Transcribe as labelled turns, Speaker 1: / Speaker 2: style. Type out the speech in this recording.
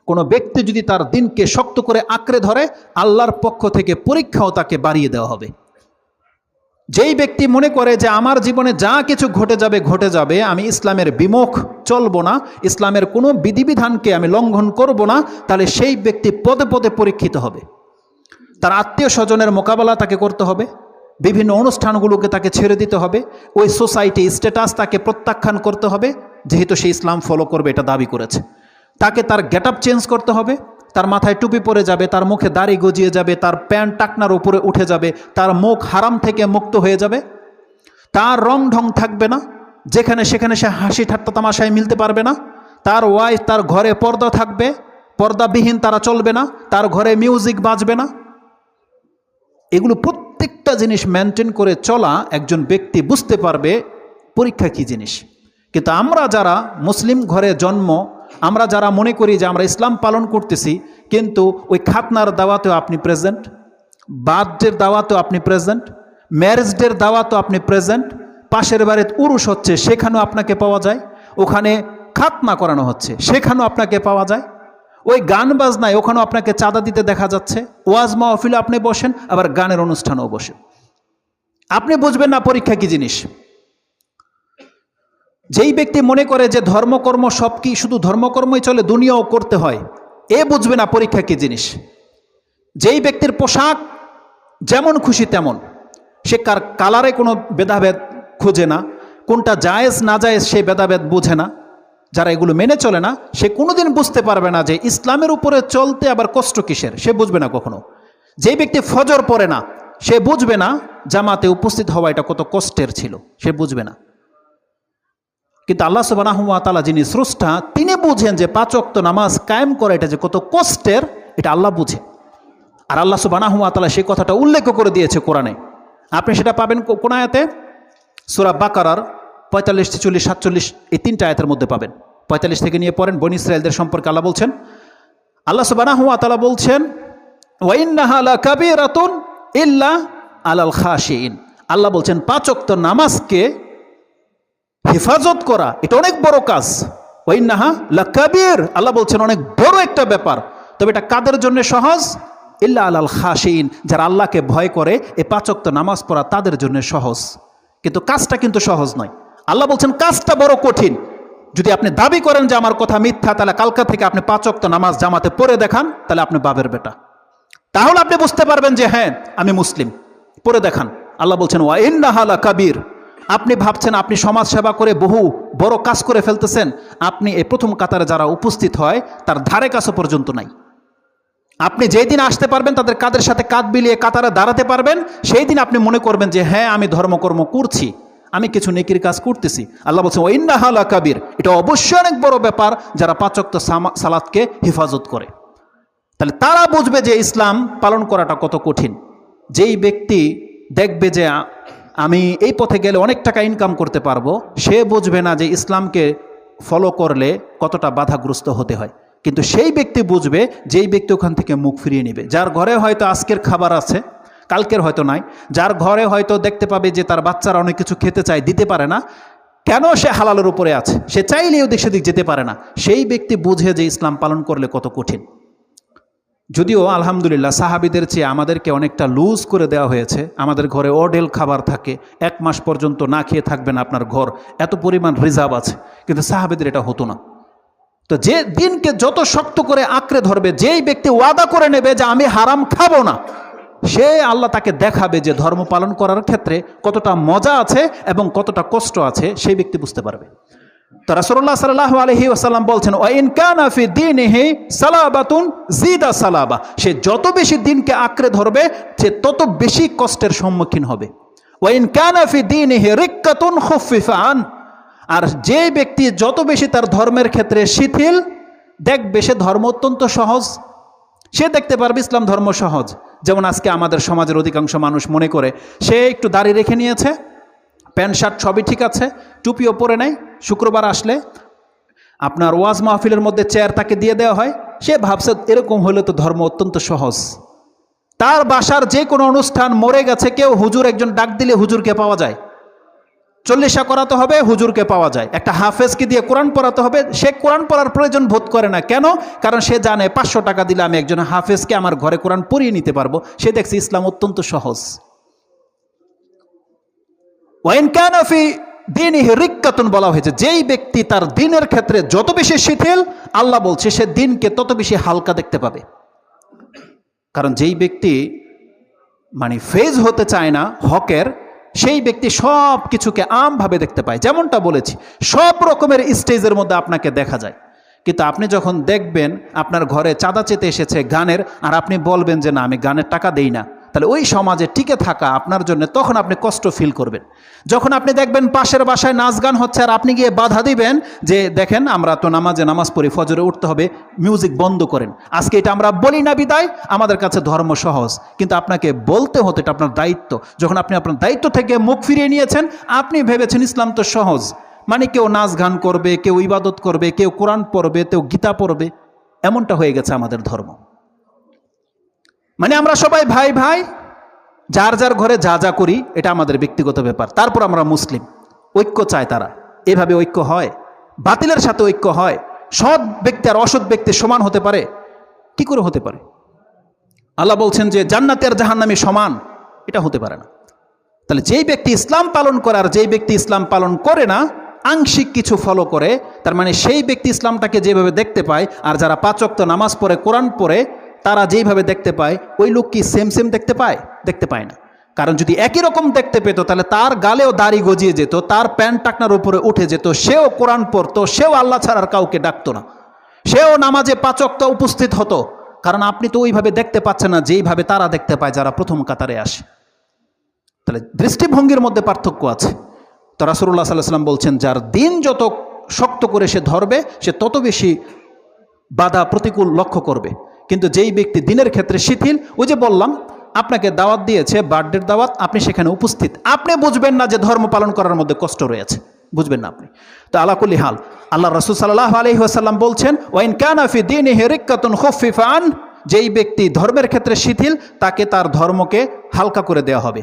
Speaker 1: কোনো ব্যক্তি যদি তার দিনকে শক্ত করে আঁকড়ে ধরে, আল্লাহর পক্ষ থেকে পরীক্ষাও তাকে বাড়িয়ে দেওয়া হবে। যেই ব্যক্তি মনে করে যে আমার জীবনে যা কিছু ঘটে যাবে, আমি ইসলামের বিমুখ চলবো না, ইসলামের কোনো বিধিবিধানকে আমি লঙ্ঘন করব না, তাহলে সেই ব্যক্তি পদে পদে পরীক্ষিত হবে। তার আত্মীয় স্বজনের মোকাবেলা তাকে করতে হবে, বিভিন্ন অনুষ্ঠানগুলোকে তাকে ছেড়ে দিতে হবে, ওই সোসাইটি স্ট্যাটাস তাকে প্রত্যাখ্যান করতে হবে, যেহেতু সে ইসলাম ফলো করবে এটা দাবি করেছে। তাকে তার গেট আপ চেঞ্জ করতে হবে, তার মাথায় টুপি পরে যাবে, তার মুখে দাড়ি গজিয়ে যাবে, তার প্যান্ট টাকনার উপরে উঠে যাবে, তার মুখ হারাম থেকে মুক্ত হয়ে যাবে, তার রং ঢং থাকবে না, যেখানে সেখানে সে হাসি ঠাট্টা তামাশায় মিলতে পারবে না, তার ওয়াইফ তার ঘরে পর্দা থাকবে, পর্দাবিহীন তারা চলবে না, তার ঘরে মিউজিক বাজবে না। এগুলো প্রত্যেকটা জিনিস মেনটেন করে চলা একজন ব্যক্তি বুঝতে পারবে পরীক্ষা কী জিনিস। কিন্তু আমরা যারা মুসলিম ঘরে জন্ম, আমরা যারা মনে করি যে আমরা ইসলাম পালন করতেছি, কিন্তু ওই খাতনার দাওয়াতেও আপনি প্রেজেন্ট, বার্থডের দাওয়াতেও আপনি প্রেজেন্ট, ম্যারেজ ডের দাওয়াতেও আপনি প্রেজেন্ট, পাশের বাড়িতে উরুস হচ্ছে সেখানেও আপনাকে পাওয়া যায়, ওখানে খাতনা করানো হচ্ছে সেখানেও আপনাকে পাওয়া যায়, ওই গান বাজনায় ওখানেও আপনাকে চাঁদা দিতে দেখা যাচ্ছে, ওয়াজ মাহফিলে আপনি বসেন, আবার গানের অনুষ্ঠানেও বসেন। আপনি বুঝবেন না পরীক্ষা কী জিনিস। যেই ব্যক্তি মনে করে যে ধর্মকর্ম সব কি শুধু ধর্মকর্মই চলে, দুনিয়াও করতে হয়, এ বুঝবে না পরীক্ষা কী জিনিস। যেই ব্যক্তির পোশাক যেমন খুশি তেমন, সে কালারে কোনো ভেদাভেদ খুঁজে না, কোনটা জায়েজ না জায়েজ সেই ভেদাভেদ বুঝে না, যারা এগুলো মেনে চলে না, সে কোনোদিন বুঝতে পারবে না যে ইসলামের উপরে চলতে আবার কষ্ট কিসের, সে বুঝবে না কখনো। যেই ব্যক্তি ফজর পড়ে না, সে বুঝবে না জামাতে উপস্থিত হওয়া এটা কত কষ্টের ছিল, সে বুঝবে না। কিন্তু আল্লাহ সুবহানাহু ওয়া তাআলা যিনি স্রষ্টা, তিনি বুঝেন যে 5 ওয়াক্ত নামাজ কায়েম করা এটা যে কত কষ্টের, এটা আল্লাহ বুঝে। আর আল্লাহ সুবহানাহু ওয়া তাআলা সেই কথাটা উল্লেখ করে দিয়েছে কোরআনে। আপনি সেটা পাবেন কোন আয়াতে? সূরা বাকারার 45, 46, 47 এই 3টা আয়াতের মধ্যে পাবেন। 45 থেকে নিয়ে পড়েন। বনী ইসরাঈলদের সম্পর্কে আল্লাহ বলছেন, আল্লাহ সুবহানাহু ওয়া তাআলা বলছেন, ওয়া ইন্নাহা লাকাবীরাতুন ইল্লা আলাল খাশিইন। আল্লাহ বলছেন 5 ওয়াক্ত নামাজকে হেফাজত করা এটা অনেক বড় কাজ। ওয়া ইন্নাহা লাকাবীর, আল্লাহ বলছেন অনেক বড় একটা ব্যাপার। তবে এটা কাদের জন্য সহজ? ইল্লা আলাল খাশিইন, যারা আল্লাহকে ভয় করে এই 5 ওয়াক্ত নামাজ পড়া তাদের জন্য সহজ। কিন্তু কাজটা কিন্তু সহজ নয়। আল্লাহ বলছেন কাজটা বড় কঠিন। যদি আপনি দাবি করেন যে আমার কথা মিথ্যা, তাহলে কালকা থেকে আপনি 5 ওয়াক্ত নামাজ জামাতে পড়ে দেখান, তাহলে আপনি বাবের বেটা। তাহলে আপনি বুঝতে পারবেন যে হ্যাঁ আমি মুসলিম। পড়ে দেখান। আল্লাহ বলছেন ওয়া ইন্নাহা লাকাবীর। আপনি ভাবছেন আপনি সমাজ সেবা করে বহু বড় কাজ করে ফেলতেছেন, আপনি এই প্রথম কাতারে যারা উপস্থিত হয় তার ধারে কাছে পর্যন্ত নাই। আপনি যেই দিন আসতে পারবেন, তাদের কাদের সাথে কাঁধ বিলিয়ে কাতারে দাঁড়াতে পারবেন, সেই দিন আপনি মনে করবেন যে হ্যাঁ আমি ধর্মকর্ম করছি, আমি কিছু নেকির কাজ করতেছি। আল্লাহ বলছেন ওয়া ইন্নাহা লাকাবীর, এটা অবশ্যই অনেক বড় ব্যাপার যারা 5 ওয়াক্ত সালাতকে হেফাজত করে। তাহলে তারা বুঝবে যে ইসলাম পালন করাটা কত কঠিন। যেই ব্যক্তি দেখবে যে আমি এই পথে গেলে অনেক টাকা ইনকাম করতে পারবো, সে বুঝবে না যে ইসলামকে ফলো করলে কতটা বাধাগ্রস্ত হতে হয়। কিন্তু সেই ব্যক্তি বুঝবে যেই ব্যক্তি ওখান থেকে মুখ ফিরিয়ে নেবে। যার ঘরে হয়তো আজকের খাবার আছে, কালকের হয়তো নাই, যার ঘরে হয়তো দেখতে পাবে যে তার বাচ্চারা অনেক কিছু খেতে চায়, দিতে পারে না, কেন? সে হালালের উপরে আছে, সে চাইলেও ওদিক সেদিক যেতে পারে না। সেই ব্যক্তি বুঝে যে ইসলাম পালন করলে কত কঠিন। যদিও আলহামদুলিল্লাহ সাহাবীদের চেয়ে আমাদেরকে অনেকটা লুজ করে দেওয়া হয়েছে। আমাদের ঘরে অডেল খাবার থাকে, 1 মাস পর্যন্ত না খেয়ে থাকবেন আপনার ঘর, এত পরিমাণ রিজার্ভ আছে। কিন্তু সাহাবীদের এটা হতো না। তো যে দিনকে যত শক্ত করে আঁকড়ে ধরবে, যেই ব্যক্তি ওয়াদা করে নেবে যে আমি হারাম খাবো না, সে আল্লাহ তাকে দেখাবে যে ধর্ম পালন করার ক্ষেত্রে কতটা মজা আছে এবং কতটা কষ্ট আছে, সেই ব্যক্তি বুঝতে পারবে। তো রাসূলুল্লাহ সাল্লাল্লাহু আলাইহি ওয়াসাল্লাম বলছেন ওয়া ইন কানা ফি দীনিহি সালাবাতুন জিদা সালাবা, সে যত বেশি দিনকে আঁকড়ে ধরবে সে তত বেশি কষ্টের সম্মুখীন হবে। ওয়া ইন কানা ফি দীনিহি রিক্কাতুন খুফিফা আন, আর যে ব্যক্তি যত বেশি তার ধর্মের ক্ষেত্রে শিথিল, দেখবে সে ধর্ম অত্যন্ত সহজ। সে দেখতে পারবে ইসলাম ধর্ম সহজ। যেমন আজকে আমাদের সমাজের অধিকাংশ মানুষ মনে করে সে একটু দাড়ি রেখে নিয়েছে, প্যান্ট শার্ট সবই ঠিক আছে, টুপিও পরে নেয়, শুক্রবার আসলে আপনার ওয়াজ মাহফিলের মধ্যে চেয়ার তাকে দিয়ে দেওয়া হয়, সে ভাবছে এরকম হলে তো ধর্ম অত্যন্ত সহজ। তার বাসার যে কোনো অনুষ্ঠান, মরে গেছে কেউ, হুজুর একজন ডাক দিলে হুজুরকে পাওয়া যায়। 40 করাতে হবে, হুজুরকে পাওয়া যায়। একটা হাফেজকে দিয়ে কোরআন পড়াতে হবে, সে কোরআন পড়ার প্রয়োজন বোধ করে না। কেন? কারণ সে জানে 500 টাকা দিলে আমি একজন হাফেজকে আমার ঘরে কোরআন পড়িয়ে নিতে পারবো। সে দেখছে ইসলাম অত্যন্ত সহজ। ওয়াইন কানা ফি দীনিহি রিক্কাতুন বলা হয়েছে, যেই ব্যক্তি তার দিনের ক্ষেত্রে যত বেশি শিথিল, আল্লাহ বলছে সে দিনকে তত বেশি হালকা দেখতে পাবে। কারণ যেই ব্যক্তি মানে ফেজ হতে চায় না হকের, সেই ব্যক্তি সব কিছুকে আমভাবে দেখতে পায়। যেমনটা বলেছি, সব রকমের স্টেজের মধ্যে আপনাকে দেখা যায়। কিন্তু আপনি যখন দেখবেন আপনার ঘরে চাঁদা চেতে এসেছে গানের, আর আপনি বলবেন যে না আমি গানের টাকা দেই না, তাহলে ওই সমাজে টিকে থাকা আপনার জন্য তখন আপনি কষ্ট ফিল করবেন। যখন আপনি দেখবেন পাশের বাসায় নাচ গান হচ্ছে আর আপনি গিয়ে বাধা দিবেন যে দেখেন আমরা তো নামাজ পড়ি, ফজরে উঠতে হবে, মিউজিক বন্ধ করেন। আজকে এটা আমরা বলি না বিদায় আমাদের কাছে ধর্ম সহজ, কিন্তু আপনাকে বলতে হতো, এটা আপনার দায়িত্ব। যখন আপনি আপনার দায়িত্ব থেকে মুখ ফিরিয়ে নিয়েছেন, আপনি ভেবেছেন ইসলাম তো সহজ, মানে কেউ নাচ গান করবে, কেউ ইবাদত করবে, কেউ কোরআন পড়বে, কেউ গীতা পড়বে। এমনটা হয়ে গেছে আমাদের ধর্ম। মানে আমরা সবাই ভাই ভাই, যার যার ঘরে যা যা করি এটা আমাদের ব্যক্তিগত ব্যাপার, তারপর আমরা মুসলিম। ঐক্য চায় তারা। এভাবে ঐক্য হয়? বাতিলের সাথে ঐক্য হয়? সৎ ব্যক্তি আর অসৎ ব্যক্তি সমান হতে পারে? কি করে হতে পারে? আল্লাহ বলছেন যে জান্নাতি আর জাহান্নামী সমান, এটা হতে পারে না। তাহলে যেই ব্যক্তি ইসলাম পালন করে আর যেই ব্যক্তি ইসলাম পালন করে না, আংশিক কিছু ফলো করে, তার মানে সেই ব্যক্তি ইসলামটাকে যেভাবে দেখতে পায়, আর যারা 5 ওয়াক্ত নামাজ পড়ে, কোরআন পড়ে, তারা যেইভাবে দেখতে পায়, ওই লোক কি সেম দেখতে পায়? দেখতে পায় না। কারণ যদি একই রকম দেখতে পেত, তাহলে তার গালেও দাড়ি গজিয়ে যেত, তার প্যান্ট টাকনার উপরে উঠে যেত, সেও কোরআন পড়তো, সেও আল্লাহ ছাড়ার কাউকে ডাকতো না, সেও নামাজে 5 ওয়াক্ত উপস্থিত হতো। কারণ আপনি তো ওইভাবে দেখতে পাচ্ছেন না যেইভাবে তারা দেখতে পায় যারা প্রথম কাতারে আসে। তাহলে দৃষ্টিভঙ্গির মধ্যে পার্থক্য আছে। তো রাসূলুল্লাহ সাল্লাল্লাহু আলাইহি ওয়াসাল্লাম বলছেন যার দিন যত শক্ত করে সে ধরবে, সে তত বেশি বাধা প্রতিকূল লক্ষ্য করবে। কিন্তু যেই ব্যক্তি দিনের ক্ষেত্রে শিথিল, ওই যে বললাম আপনাকে দাওয়াত দিয়েছে, বার্থডের দাওয়াত, আপনি সেখানে উপস্থিত, আপনি বুঝবেন না যে ধর্ম পালন করার মধ্যে কষ্ট রয়েছে, বুঝবেন না আপনি। তো আলা কুল্লি হাল, আল্লাহ রাসূল সাল্লাল্লাহু আলাইহি ওয়াসাল্লাম বলছেন ওয়াইন কানা ফি দীনিহি রিক্কাতুন খুফিফা আন, যেই ব্যক্তি ধর্মের ক্ষেত্রে শিথিল তাকে তার ধর্মকে হালকা করে দেওয়া হবে।